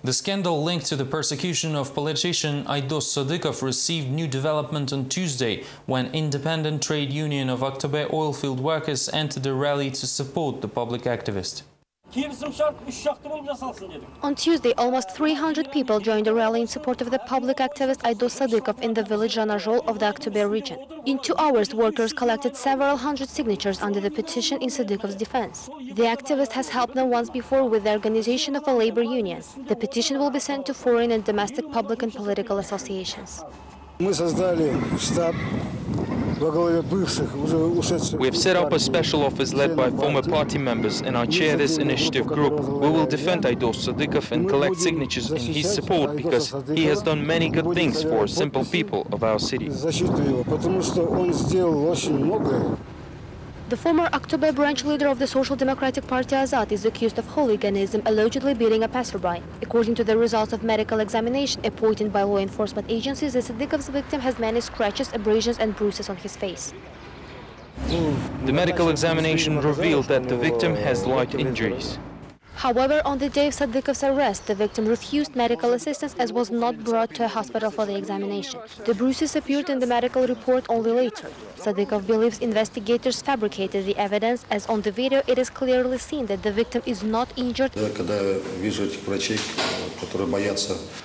The scandal linked to the persecution of politician Aydos Sadikov received new development on Tuesday when independent trade union of Aktobe oilfield workers entered a rally to support the public activist. On Tuesday, almost 300 people joined a rally in support of the public activist Aydos Sadikov in the village Ranajol of the Aktobe region. In 2 hours, workers collected several hundred signatures under the petition in Sadikov's defense. The activist has helped them once before with the organization of a labor union. The petition will be sent to foreign and domestic public and political associations. We have set up a special office led by former party members, and I chair this initiative group. We will defend Aydos Sadikov and collect signatures in his support because he has done many good things for simple people of our city. The former Aktobe branch leader of the Social Democratic Party Azad is accused of hooliganism, allegedly beating a passerby. According to the results of medical examination appointed by law enforcement agencies, the Sadikov's victim has many scratches, abrasions and bruises on his face. The medical examination revealed that the victim has light injuries. However, on the day of Sadikov's arrest, the victim refused medical assistance as was not brought to a hospital for the examination. The bruises appeared in the medical report only later. Sadikov believes investigators fabricated the evidence, as on the video it is clearly seen that the victim is not injured.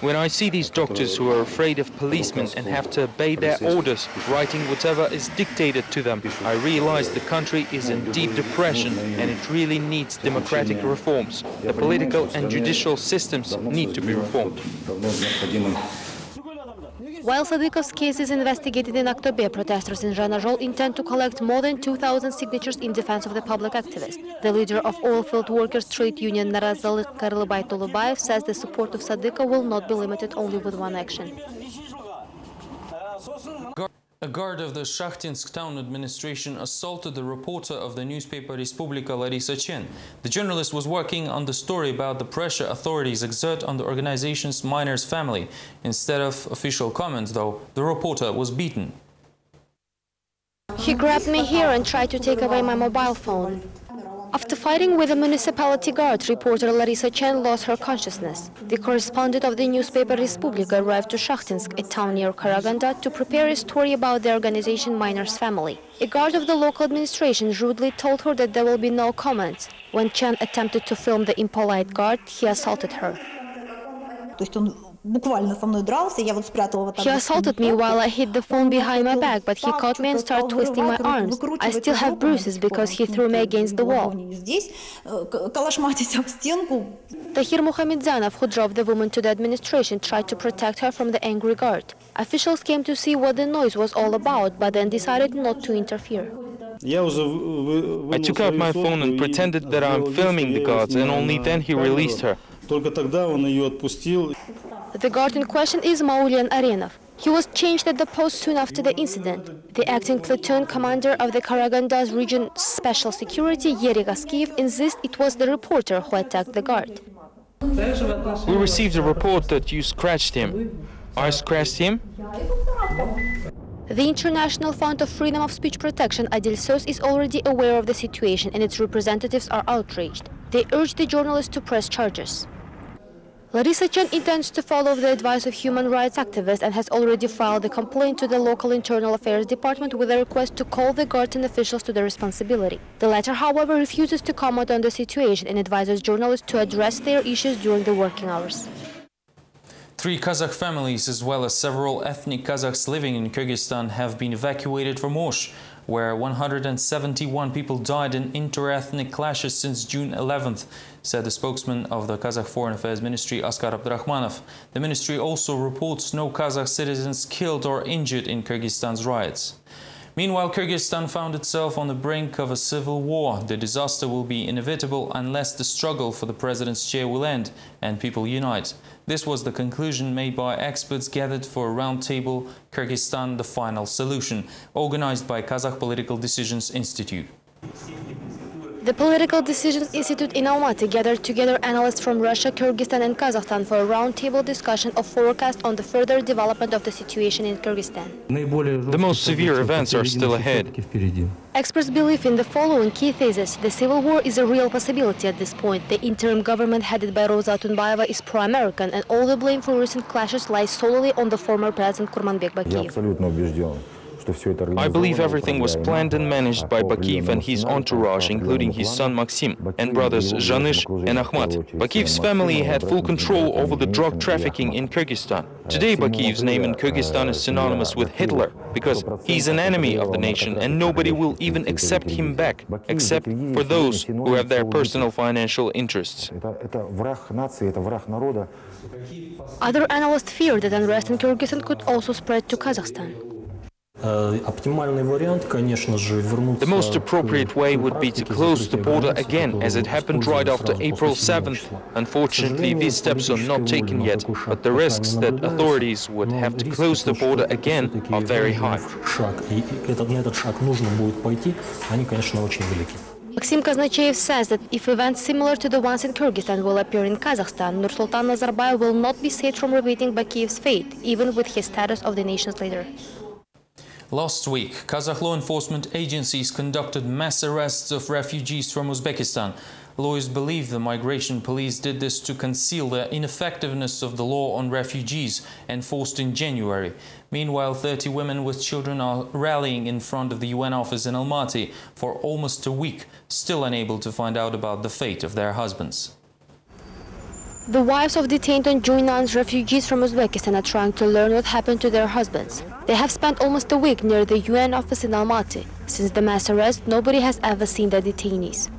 When I see these doctors who are afraid of policemen and have to obey their orders, writing whatever is dictated to them, I realize the country is in deep depression and it really needs democratic reforms. The political and judicial systems need to be reformed. While Sadikov's case is investigated in Aktobe, protesters in Ranajol intend to collect more than 2,000 signatures in defense of the public activist. The leader of oilfield workers trade union Narazali Karlybay Tolubayev says the support of Sadikov will not be limited only with one action. A guard of the Shakhtinsk town administration assaulted the reporter of the newspaper Respublika Larisa Chen. The journalist was working on the story about the pressure authorities exert on the organization's miner's family. Instead of official comments, though, the reporter was beaten. He grabbed me here and tried to take away my mobile phone. After fighting with a municipality guard, reporter Larisa Chen lost her consciousness. The correspondent of the newspaper Respublika arrived to Shakhtinsk, a town near Karaganda, to prepare a story about the organization Miner's Family. A guard of the local administration rudely told her that there will be no comments. When Chen attempted to film the impolite guard, he assaulted her. He assaulted me while I hid the phone behind my back, but he caught me and started twisting my arms. I still have bruises because he threw me against the wall. Tahir Muhamedzanov, who drove the woman to the administration, tried to protect her from the angry guard. Officials came to see what the noise was all about, but then decided not to interfere. I took out my phone and pretended that I'm filming the guards, and only then he released her. The guard in question is Maulian Arenov. He was changed at the post soon after the incident. The acting platoon commander of the Karagandas region Special Security, Yeri Gaskiyev, insists it was the reporter who attacked the guard. We received a report that you scratched him. I scratched him? The International Fund of Freedom of Speech Protection, Adil Sos, is already aware of the situation and its representatives are outraged. They urge the journalists to press charges. Larisa Chen intends to follow the advice of human rights activists and has already filed a complaint to the local Internal Affairs Department with a request to call the guard and officials to the responsibility. The latter, however, refuses to comment on the situation and advises journalists to address their issues during the working hours. 3 Kazakh families, as well as several ethnic Kazakhs living in Kyrgyzstan, have been evacuated from Osh, where 171 people died in inter-ethnic clashes since June 11th, said the spokesman of the Kazakh Foreign Affairs Ministry, Askar Abdurrahmanov. The ministry also reports no Kazakh citizens killed or injured in Kyrgyzstan's riots. Meanwhile, Kyrgyzstan found itself on the brink of a civil war. The disaster will be inevitable unless the struggle for the president's chair will end and people unite. This was the conclusion made by experts gathered for a roundtable Kyrgyzstan, the Final Solution, organized by Kazakh Political Decisions Institute. The Political Decisions Institute in Almaty gathered together analysts from Russia, Kyrgyzstan and Kazakhstan for a roundtable discussion of forecast on the further development of the situation in Kyrgyzstan. The most severe events are still ahead. Experts believe in the following key thesis. The civil war is a real possibility at this point. The interim government headed by Roza Atunbayeva is pro-American, and all the blame for recent clashes lies solely on the former president Kurmanbek Bakiyev. I believe everything was planned and managed by Bakiyev and his entourage, including his son Maxim and brothers Zhanysh and Akhmat. Bakiyev's family had full control over the drug trafficking in Kyrgyzstan. Today, Bakiyev's name in Kyrgyzstan is synonymous with Hitler because he's an enemy of the nation and nobody will even accept him back, except for those who have their personal financial interests. Other analysts fear that unrest in Kyrgyzstan could also spread to Kazakhstan. The most appropriate way would be to close the border again, as it happened right after April 7th. Unfortunately, these steps are not taken yet, but the risks that authorities would have to close the border again are very high. Maxim Kaznachev says that if events similar to the ones in Kyrgyzstan will appear in Kazakhstan, Nursultan Nazarbayev will not be saved from repeating Bakiyev's fate, even with his status of the nation's leader. Last week, Kazakh law enforcement agencies conducted mass arrests of refugees from Uzbekistan. Lawyers believe the migration police did this to conceal the ineffectiveness of the law on refugees enforced in January. Meanwhile, 30 women with children are rallying in front of the UN office in Almaty for almost a week, still unable to find out about the fate of their husbands. The wives of detained on June 9th refugees from Uzbekistan are trying to learn what happened to their husbands. They have spent almost a week near the UN office in Almaty. Since the mass arrest, nobody has ever seen the detainees.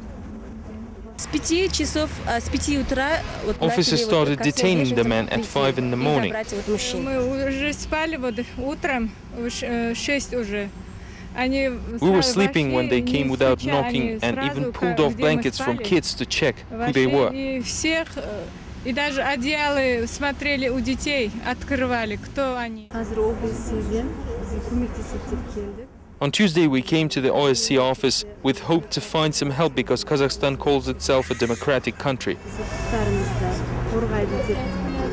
Officers started detaining the men at 5 in the morning. We were sleeping when they came without knocking and even pulled off blankets from kids to check who they were. И даже одеялы смотрели у детей, открывали, кто они. On Tuesday, we came to the OSCE office with hope to find some help because Kazakhstan calls itself a democratic country.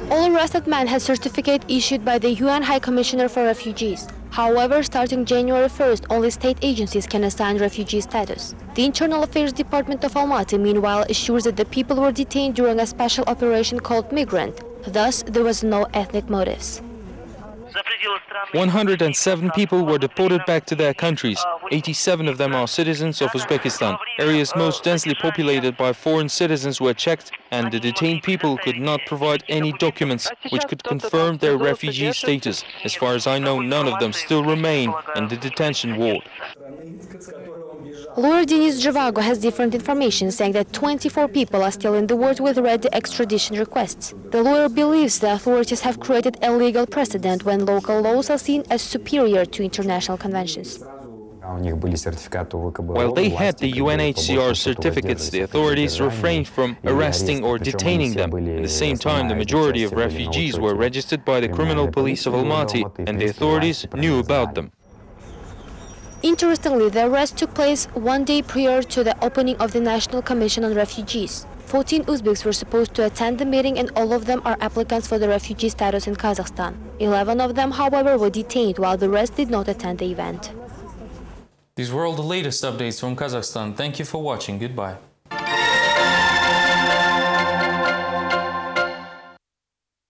All arrested men had certificate issued by the UN High Commissioner for Refugees. However, starting January 1st, only state agencies can assign refugee status. The Internal Affairs Department of Almaty, meanwhile, assures that the people were detained during a special operation called Migrant. Thus, there was no ethnic motives. 107 people were deported back to their countries. 87 of them are citizens of Uzbekistan. Areas most densely populated by foreign citizens were checked, and the detained people could not provide any documents which could confirm their refugee status. As far as I know, none of them still remain in the detention ward. Lawyer Denis Zhivago has different information, saying that 24 people are still in the ward with ready extradition requests. The lawyer believes the authorities have created a legal precedent when local laws are seen as superior to international conventions. While they had the UNHCR certificates, the authorities refrained from arresting or detaining them. At the same time, the majority of refugees were registered by the criminal police of Almaty, and the authorities knew about them. Interestingly, the arrest took place one day prior to the opening of the National Commission on Refugees. 14 Uzbeks were supposed to attend the meeting, and all of them are applicants for the refugee status in Kazakhstan. 11 of them, however, were detained, while the rest did not attend the event. These were all the latest updates from Kazakhstan. Thank you for watching. Goodbye.